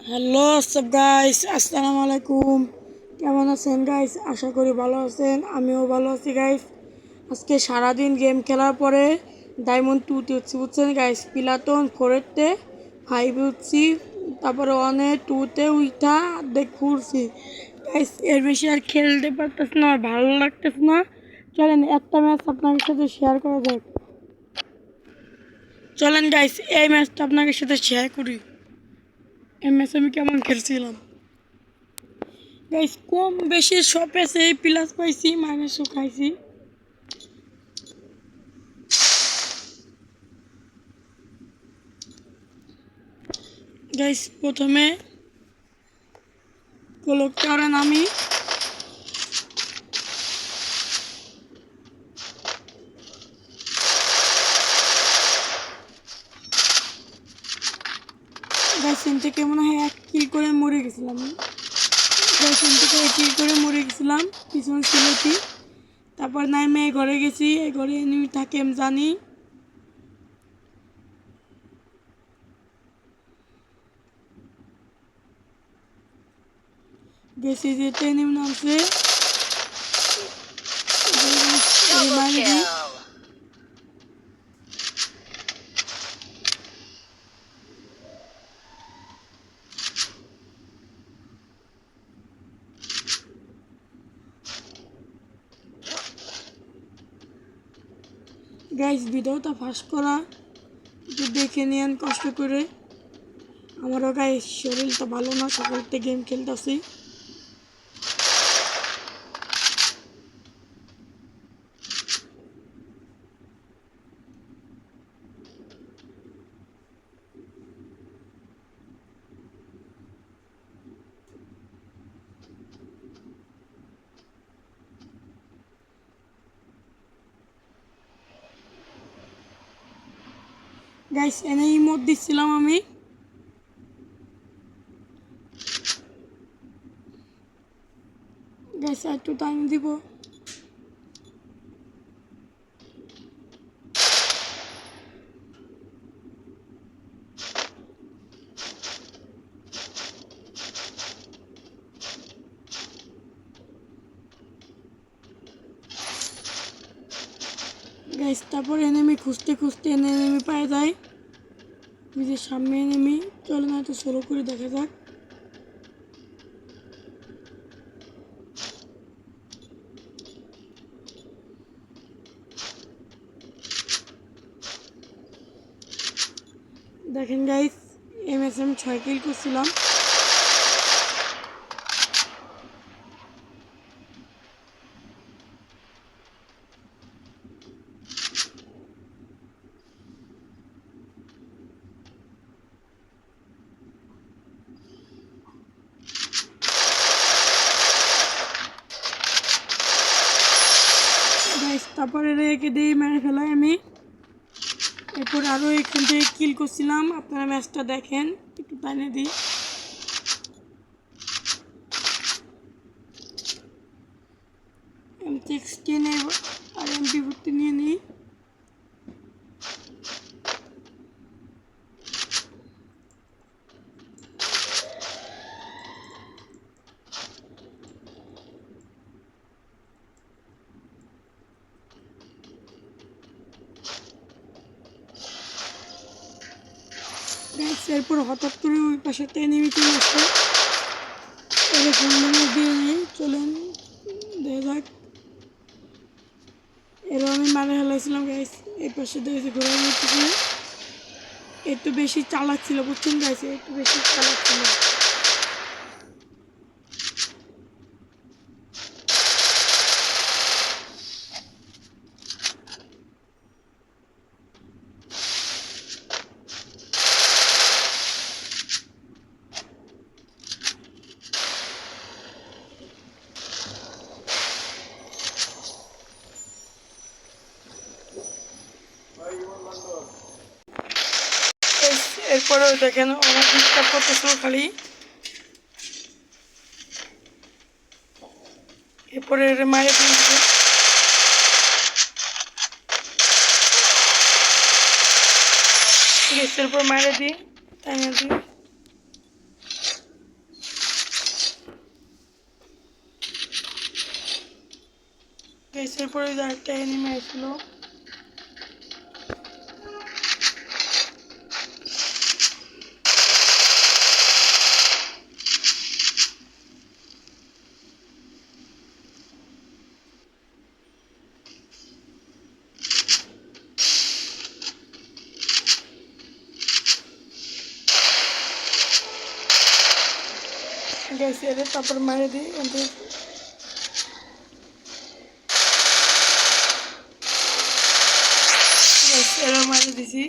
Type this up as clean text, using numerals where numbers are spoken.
Hello সব guys, আসসালামু আলাইকুম। কেমন আছেন গাইস? আশা করি ভালো আছেন। আমিও ভালো আছি গাইস। আজকে সারাদিন গেম খেলার পরে ডায়মন্ড 2-তে উঠছি, বুঝছেন গাইস। পিলাতন 4-তে 5-এ উঠছি, তারপরে 1-এ 2-তে উঠা দেখ ঘুরছি গাইস। এর বেশি আর খেলতে পারতেছি না, আর ভালো লাগতেছে না। চলেন একটা ম্যাচ আপনাদের সাথে শেয়ার করা যাক। চলেন গাইস, এই ম্যাচটা আপনাদের সাথে শেয়ার করি। এই ম্যাচ আমি কেমন খেলছিলাম গাইস। কম বেশি সব ম্যাচে প্লাস পাইছি, মাইনাসও খাইছি গাইস। প্রথমে ক্লক টাওয়ারে নামি, গাইস এখান থেকে মনে হয় এক কিল করে মরে গেছিলাম। গাইস এখান থেকে এক কিল করে মরে গেছিলাম, পিছনে ছিল কি। তারপর নামে এই ঘরে গেছি, এই ঘরে এনিমি থাকে আমি জানি। গেছি যেতে এনিমি নামছে, মারি দিই। গাইস ভিডিওটা ফাস্ট করা একটু দেখে নিয়েন কষ্ট করে। আমারও গাইস শরীরটা ভালো না, সকাল থেকে গেম খেলতেছি। গাইস এনে ইমোট দিচ্ছিলাম আমি। গাইস একটু টাইম দিব। গাইস তারপর এনিমি খুঁজতে খুঁজতে এনিমি পাওয়া যায়, নিজের সামনে এনিমি। চলে না, তো শুরু করে দেখা যাক। দেখেন গাইস, এমএসএম 6 কিল করছিলাম। গাইস তারপরে রেখে দিয়ে মেরে ফেলাই আমি। এরপর আরও এখান থেকে কিল করছিলাম, আপনারা ম্যাচটা দেখেন, একটু টাইনে দিই। M16 আর MP40 নিয়ে নিই। গাইস এরপর হঠাৎ করে ওই পাশে এনিমি চলে আসছে, ওদের ফোন নম্বর দিয়ে নিই। চলেন দেখা যাক। এরও আমি মারে ফেলাইছিলাম গাইস। এই পাশে দেখেছি ঘোরা ঘুরতেছে, একটু বেশি চালাক ছিল, বুঝছেন গাইস, একটু বেশি চালাক ছিল। এরপরেও দেখেন অনেক ডিস্টার্ব করতেছিল খালি। এরপরে মায়ের দিয়েছে, গ্যাসের উপর মারে দিই, তাই না দিই। গাইস এরপরে যে একটা এনিমি আসলো। গাইস এদের তারপর মারে দিই ওদের। গাইস এরা মারে দিছি।